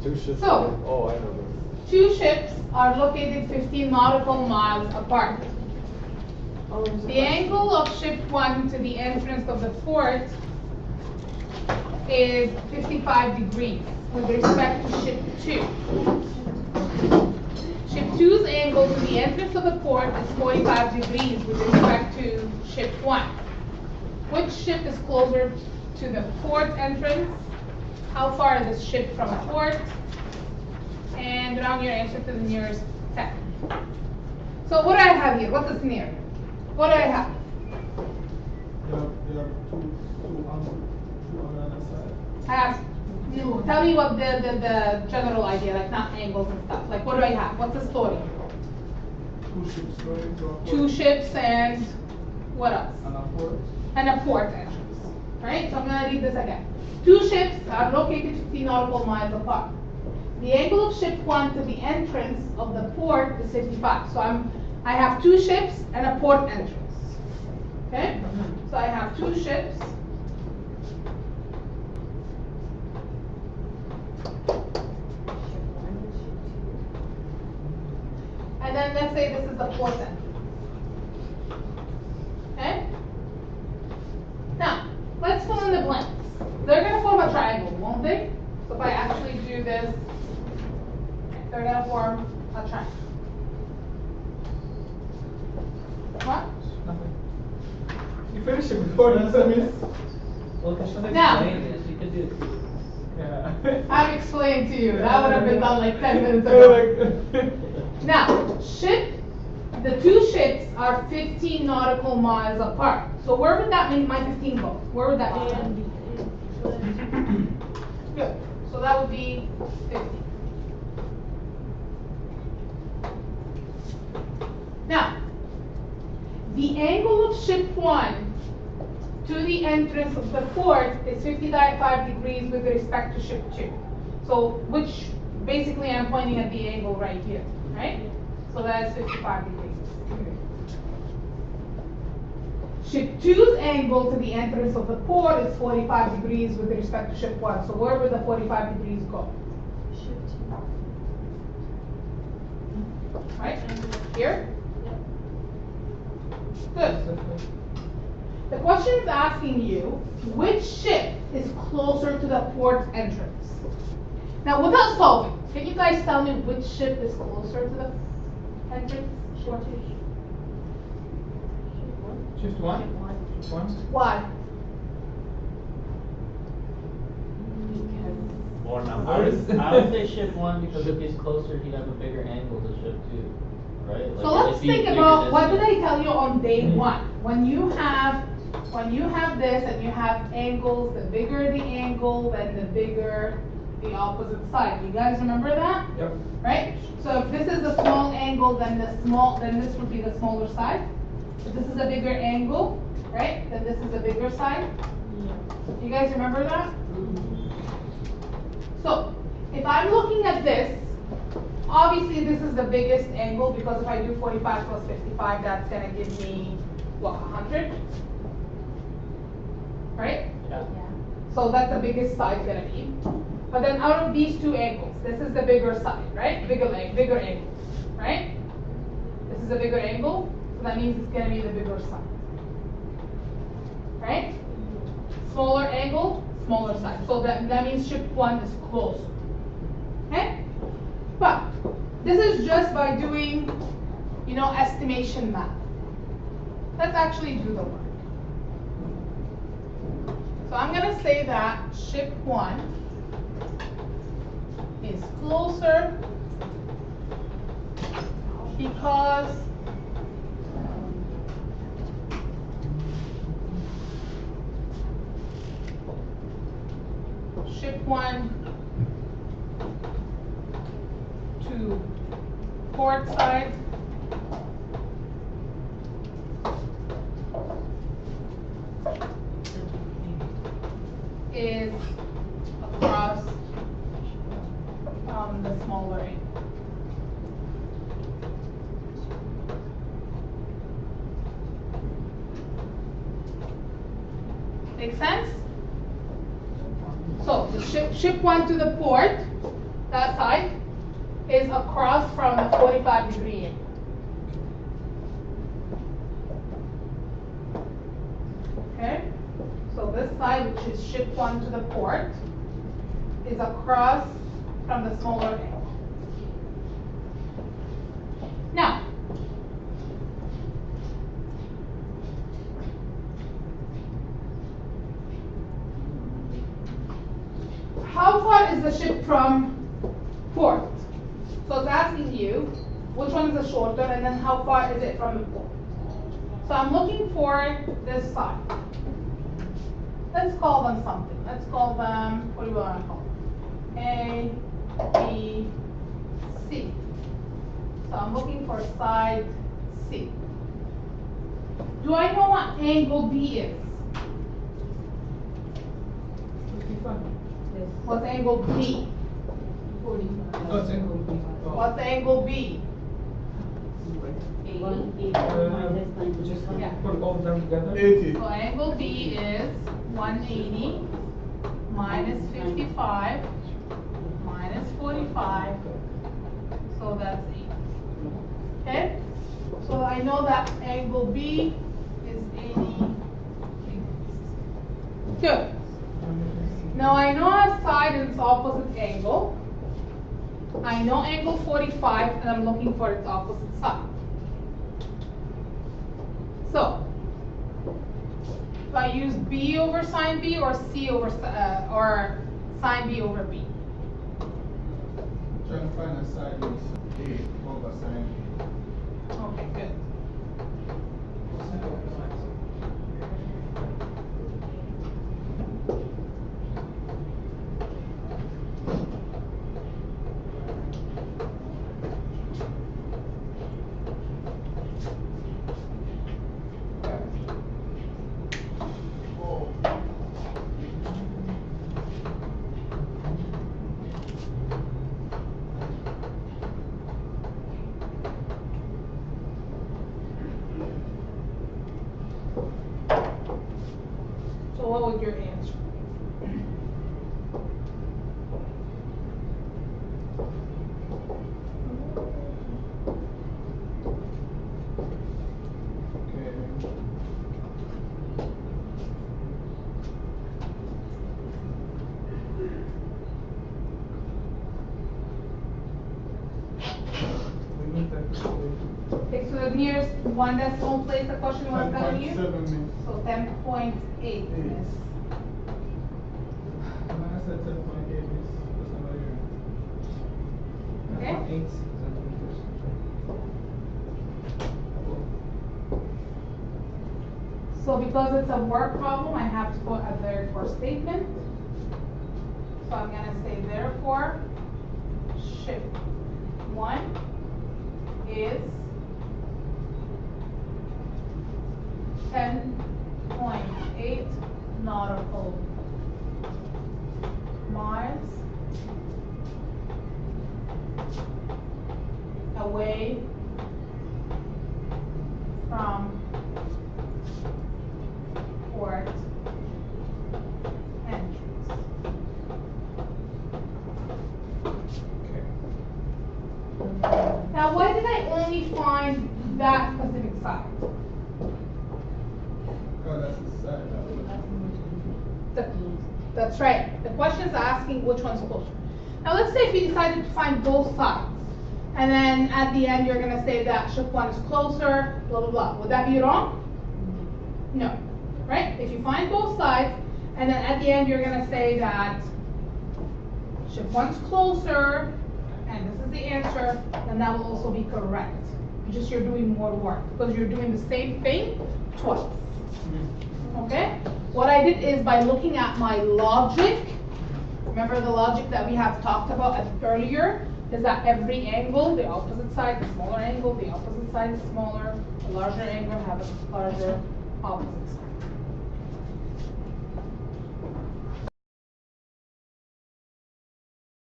Two ships. So, Oh, I know this. two ships are located 15 nautical miles apart. The angle of ship 1 to the entrance of the port is 55 degrees with respect to ship 2. Ship 2's angle to the entrance of the port is 45 degrees with respect to ship 1. Which ship is closer to the port entrance? How far is this ship from the port? And round your answer to the nearest 10. So what do I have here? What's the scenario? What do I have? You have two on the other side. I have, tell me what the general idea, like not angles and stuff. Like what do I have? What's the story? Two ships going to a port. Two ships and what else? And a port. And a port entrance. Right? So I'm going to read this again. Two ships are located 15 nautical miles apart. The angle of ship 1 to the entrance of the port is 55. So I have two ships and a port entrance. Okay? So I have two ships. And then let's say this is the port entrance. Okay? Now, let's fill in the blanks. They're going to form a triangle, won't they? So if I actually do this, they're going to form a triangle. What? Nothing. You finished it before you said this? Well, can someone Now. explain this? You could do it too. Yeah. I've explained to you. That would have been done like 10 minutes ago. Now, the two ships are 15 nautical miles apart. So where would that make my 15 go? Where would that be? Good. So that would be 50. Now, the angle of ship 1 to the entrance of the port is 55 degrees with respect to ship 2. So, which basically I'm pointing at the angle right here, right? So that is 55 degrees. Ship 2's angle to the entrance of the port is 45 degrees with respect to ship 1. So where would the 45 degrees go? Right? Here? Good. The question is asking you, which ship is closer to the port entrance? Now, without solving, can you guys tell me which ship is closer to the entrance? Shift one? Why? More I would numbers. say ship 1 because if he's closer, he'd have a bigger angle to ship 2, right? Like So let's it'd be think bigger about what did distance. I tell you on day 1? When you have this and you have angles, the bigger the angle, then the bigger the opposite side. You guys remember that? Yep. Right? So if this is a small angle, then this would be the smaller side. If this is a bigger angle, right? Then this is a bigger side. You guys remember that? So if I'm looking at this, obviously this is the biggest angle because if I do 45 plus 55, that's going to give me, what, 100? Right? Yeah. So that's the biggest side going to be. But then out of these two angles, this is the bigger side, right? Bigger angle, right? This is a bigger angle, so that means it's going to be the bigger side. Right? Smaller angle, smaller side. So that means ship 1 is closer. Okay? But this is just by doing, estimation math. Let's actually do the work. So I'm going to say that ship 1 is closer because ship 1 to port side is across the smaller angle. Make sense? So the ship 1 to the port that side, is across from the 45-degree angle. Okay? So this side, which is ship 1 to the port, is across from the smaller angle. Now, how far is the ship from port? So it's asking you which one is the shorter and then how far is it from the port. So I'm looking for this side. Let's call them something. Let's call them, what do you want to call them? A, B, C. So I'm looking for side C. Do I know what angle B is? 55. What's angle B? 45. Oh, it's angle B. Oh. What's angle B? Just Yeah. put all of them together. 80. So angle B is 180 minus 55 minus 45. So that's 8. Okay? So I know that angle B is 80 degrees. Good. Now I know a side and its opposite angle. I know angle 45 and I'm looking for its opposite side. So, do I use B over sine B or C over or sine B over B? Trying to find a side is A over sine B. Okay, good. So what would your answer be? Okay. We need that to Okay, so the nearest one decimal place, the question was telling you? 10.7 means. So 10.8 is. When I said 10.8 means that's another year. Okay. 8 centimeters. So because it's a word problem, I have to put a therefore statement. So I'm gonna say therefore, ship 1 is 10.8 nautical miles away from port entrance. Okay. Now, why did I only find that specific side? Oh, that's the side. That's right. The question is asking which one's closer. Now, let's say if you decided to find both sides, and then at the end you're going to say that ship 1 is closer, blah, blah, blah. Would that be wrong? No. Right? If you find both sides, and then at the end you're going to say that ship 1's closer, and this is the answer, then that will also be correct. Just you're doing more work, because you're doing the same thing twice. Okay? What I did is by looking at my logic, remember the logic that we have talked about earlier, is that every angle, the opposite side, the smaller angle, the opposite side is smaller, the larger angle have a larger opposite side.